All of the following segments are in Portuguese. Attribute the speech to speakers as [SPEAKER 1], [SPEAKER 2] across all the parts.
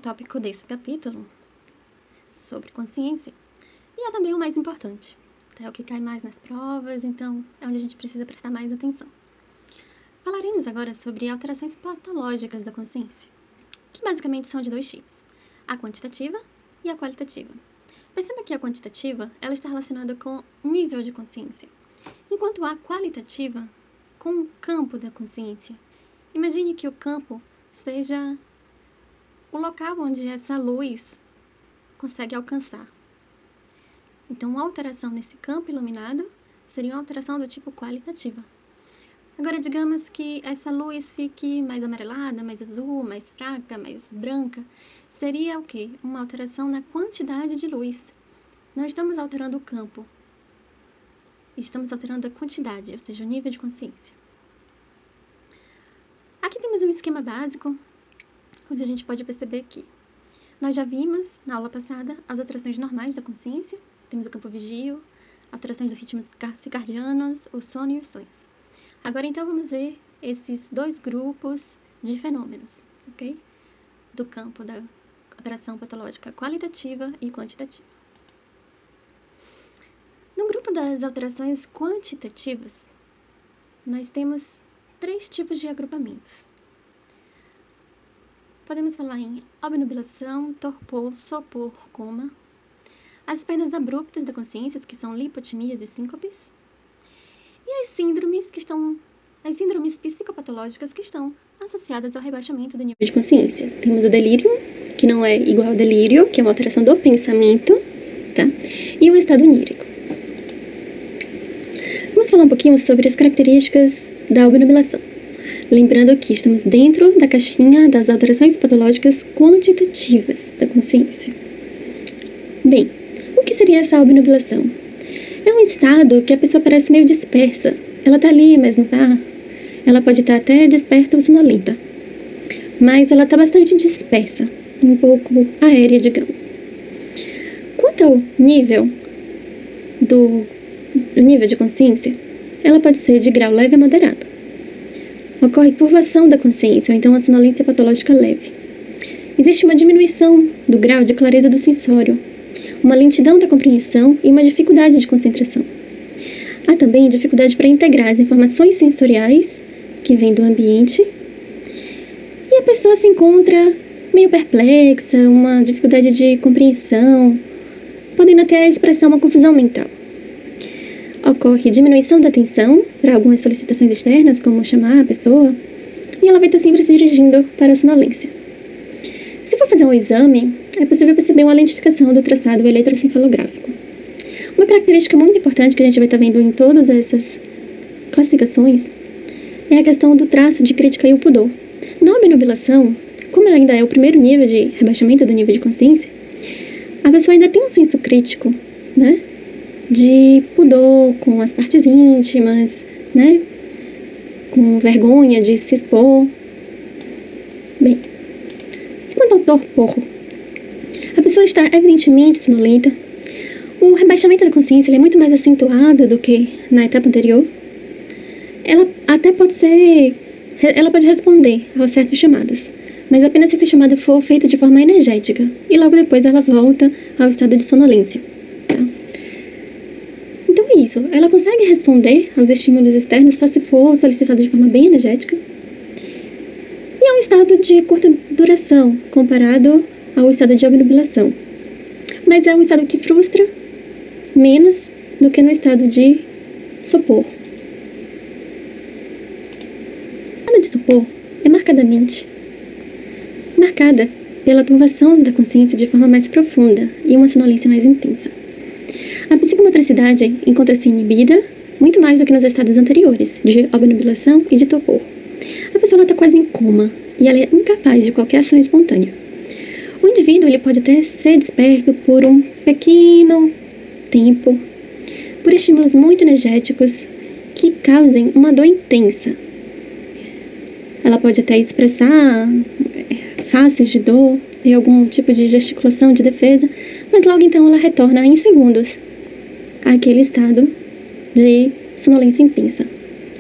[SPEAKER 1] tópico desse capítulo sobre consciência e é também o mais importante. É o que cai mais nas provas, então é onde a gente precisa prestar mais atenção. Falaremos agora sobre alterações patológicas da consciência, que basicamente são de dois tipos, a quantitativa e a qualitativa. Perceba que a quantitativa ela está relacionada com nível de consciência, enquanto a qualitativa com o campo da consciência. Imagine que o campo seja o local onde essa luz consegue alcançar. Então, uma alteração nesse campo iluminado seria uma alteração do tipo qualitativa. Agora, digamos que essa luz fique mais amarelada, mais azul, mais fraca, mais branca. Seria o quê? Uma alteração na quantidade de luz. Não estamos alterando o campo. Estamos alterando a quantidade, ou seja, o nível de consciência. Aqui temos um esquema básico, onde a gente pode perceber que nós já vimos, na aula passada, as alterações normais da consciência. Temos o campo vigio, alterações dos ritmos circadianos, o sono e os sonhos. Agora, então, vamos ver esses dois grupos de fenômenos, ok? Do campo da alteração patológica qualitativa e quantitativa. No grupo das alterações quantitativas, nós temos 3 tipos de agrupamentos. Podemos falar em obnubilação, torpor, sopor, coma, as perdas abruptas da consciência, que são lipotimias e síncopes, e as síndromes psicopatológicas que estão associadas ao rebaixamento do nível de consciência. Temos o delírio, que não é igual ao delírio, que é uma alteração do pensamento, tá? E o estado onírico. Vamos falar um pouquinho sobre as características da obnubilação. Lembrando que estamos dentro da caixinha das alterações patológicas quantitativas da consciência. Bem, o que seria essa obnubilação? É um estado que a pessoa parece meio dispersa. Ela tá ali, mas não tá. Ela pode estar até desperta ou sonolenta. Mas ela tá bastante dispersa, um pouco aérea, digamos. Quanto ao nível de consciência, ela pode ser de grau leve a moderado. Ocorre turvação da consciência, ou então a sonolência patológica leve. Existe uma diminuição do grau de clareza do sensório, uma lentidão da compreensão e uma dificuldade de concentração. Há também dificuldade para integrar as informações sensoriais que vêm do ambiente e a pessoa se encontra meio perplexa, uma dificuldade de compreensão, podendo até expressar uma confusão mental. Ocorre diminuição da atenção para algumas solicitações externas, como chamar a pessoa, e ela vai estar sempre se dirigindo para a sonolência. Se for fazer um exame, é possível perceber uma lentificação do traçado eletroencefalográfico. Uma característica muito importante que a gente vai estar vendo em todas essas classificações é a questão do traço de crítica e o pudor. Na obnubilação, como ainda é o primeiro nível de rebaixamento do nível de consciência, a pessoa ainda tem um senso crítico, né? De pudor com as partes íntimas, né? Com vergonha de se expor. Bem, quanto ao torpor, a pessoa está evidentemente sonolenta. O rebaixamento da consciência é muito mais acentuado do que na etapa anterior. Ela até ela pode responder a certos chamados, mas apenas se esse chamado for feito de forma energética, e logo depois ela volta ao estado de sonolência. Tá? Então é isso, ela consegue responder aos estímulos externos só se for solicitado de forma bem energética. E é um estado de curta duração, comparado ao estado de obnubilação. Mas é um estado que frustra menos do que no estado de sopor. O estado de sopor é marcada pela turvação da consciência de forma mais profunda e uma sonolência mais intensa. A psicomotricidade encontra-se inibida muito mais do que nos estados anteriores, de obnubilação e de torpor. A pessoa está quase em coma e ela é incapaz de qualquer ação espontânea. O indivíduo ele pode até ser desperto por um pequeno tempo, por estímulos muito energéticos que causem uma dor intensa. Ela pode até expressar faces de dor e algum tipo de gesticulação de defesa, mas logo então ela retorna em segundos àquele estado de sonolência intensa,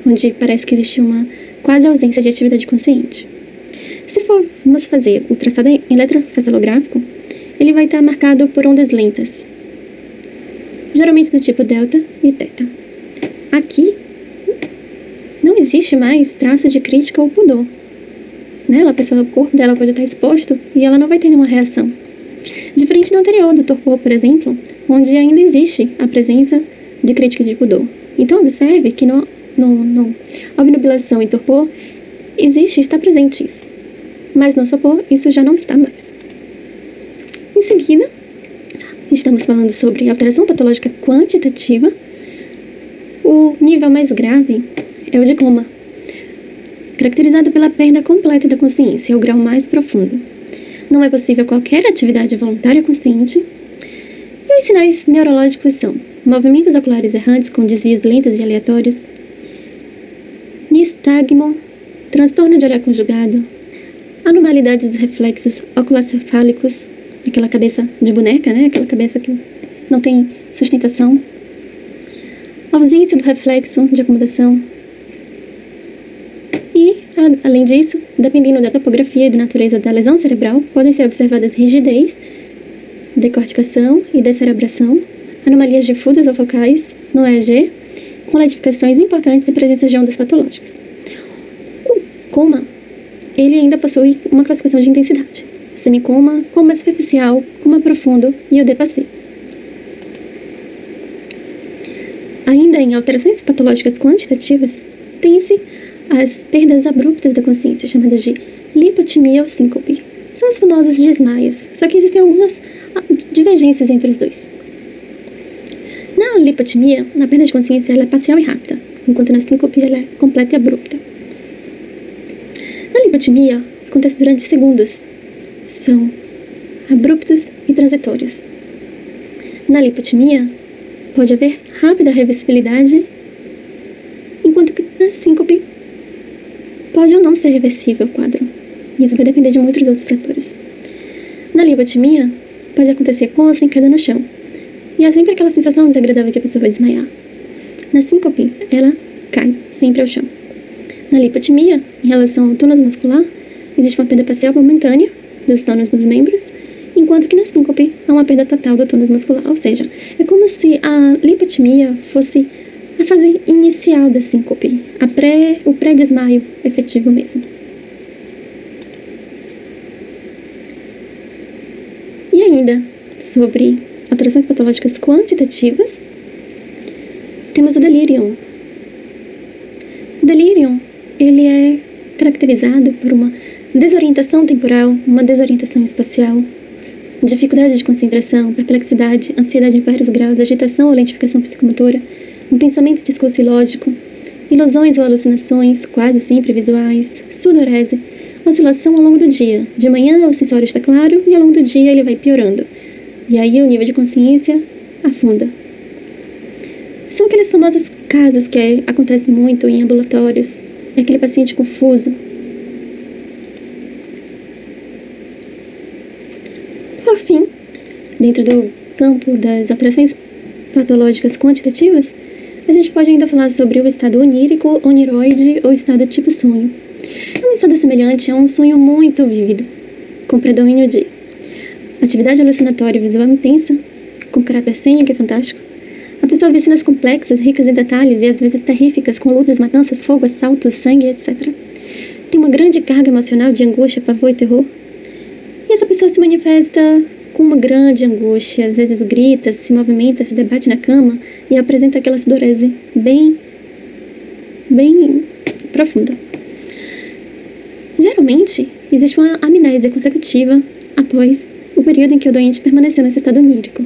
[SPEAKER 1] onde parece que existe uma quase ausência de atividade consciente. Se formos fazer o traçado eletrofessalográfico, ele vai estar marcado por ondas lentas, geralmente do tipo delta e teta. Aqui, não existe mais traço de crítica ou pudor. A pessoa, o corpo dela pode estar exposto e ela não vai ter nenhuma reação. Diferente do anterior, do torpor, por exemplo, onde ainda existe a presença de crítica e de pudor. Então, observe que no obnubilação e torpor está presente isso. Mas no sopor, isso já não está mais. Em seguida, estamos falando sobre alteração patológica quantitativa. O nível mais grave é o de coma, caracterizado pela perda completa da consciência, é o grau mais profundo. Não é possível qualquer atividade voluntária consciente. E os sinais neurológicos são movimentos oculares errantes com desvios lentos e aleatórios, nistagmo, transtorno de olhar conjugado, anormalidades dos reflexos oculocefálicos, aquela cabeça de boneca, aquela cabeça que não tem sustentação, ausência do reflexo de acomodação. E, além disso, dependendo da topografia e da natureza da lesão cerebral, podem ser observadas rigidez, decorticação e descerebração, anomalias difusas ou focais no EEG, com lentificações importantes e presença de ondas patológicas. O coma, ele ainda possui uma classificação de intensidade: semicoma, coma superficial, coma profundo e o dépassé. Ainda em alterações patológicas quantitativas, tem-se as perdas abruptas da consciência, chamadas de lipotimia ou síncope. São os famosos desmaios, só que existem algumas divergências entre os dois. Na lipotimia, a perda de consciência ela é parcial e rápida, enquanto na síncope ela é completa e abrupta. Na lipotimia, acontece durante segundos, são abruptos e transitórios. Na lipotimia, pode haver rápida reversibilidade, enquanto que na síncope pode ou não ser reversível o quadro. Isso vai depender de muitos outros fatores. Na lipotimia, pode acontecer com ou sem queda no chão. E é sempre aquela sensação desagradável que a pessoa vai desmaiar. Na síncope, ela cai sempre ao chão. Na lipotimia, em relação ao tônus muscular, existe uma perda parcial momentânea dos tônus dos membros, enquanto que na síncope há uma perda total do tônus muscular. Ou seja, é como se a lipotimia fosse a fase inicial da síncope, o pré-desmaio efetivo mesmo. E ainda, sobre alterações patológicas quantitativas, temos o delirium. O delirium, ele é caracterizado por uma desorientação temporal, uma desorientação espacial, dificuldade de concentração, perplexidade, ansiedade em vários graus, agitação ou lentificação psicomotora, um pensamento discursilógico, ilusões ou alucinações, quase sempre visuais, sudorese, oscilação ao longo do dia. De manhã o sensório está claro e ao longo do dia ele vai piorando. E aí o nível de consciência afunda. São aqueles famosos casos que acontecem muito em ambulatórios. É aquele paciente confuso. Por fim, dentro do campo das alterações patológicas quantitativas, a gente pode ainda falar sobre o estado onírico, oniroide ou estado tipo sonho. É um estado semelhante a um sonho muito vívido, com predomínio de atividade alucinatória visual intensa, com caráter cênico e fantástico. A pessoa vê cenas complexas, ricas em detalhes e às vezes terríficas, com lutas, matanças, fogo, assaltos, sangue, etc. Tem uma grande carga emocional de angústia, pavor e terror. E essa pessoa se manifesta com uma grande angústia, às vezes grita, se movimenta, se debate na cama e apresenta aquela sudorese bem profunda. Geralmente, existe uma amnésia consecutiva após o período em que o doente permaneceu nesse estado onírico.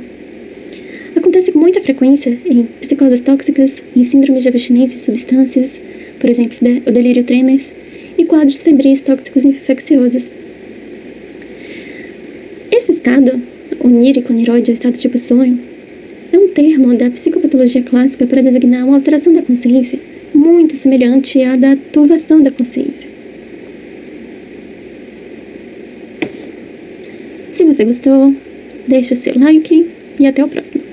[SPEAKER 1] Acontece com muita frequência em psicoses tóxicas, em síndromes de abstinência de substâncias, por exemplo, o delírio tremens, e quadros febris tóxicos infecciosos. Esse estado, onírico, oniroide, ou estado tipo sonho, é um termo da psicopatologia clássica para designar uma alteração da consciência muito semelhante à da turvação da consciência. Se você gostou, deixe o seu like e até o próximo.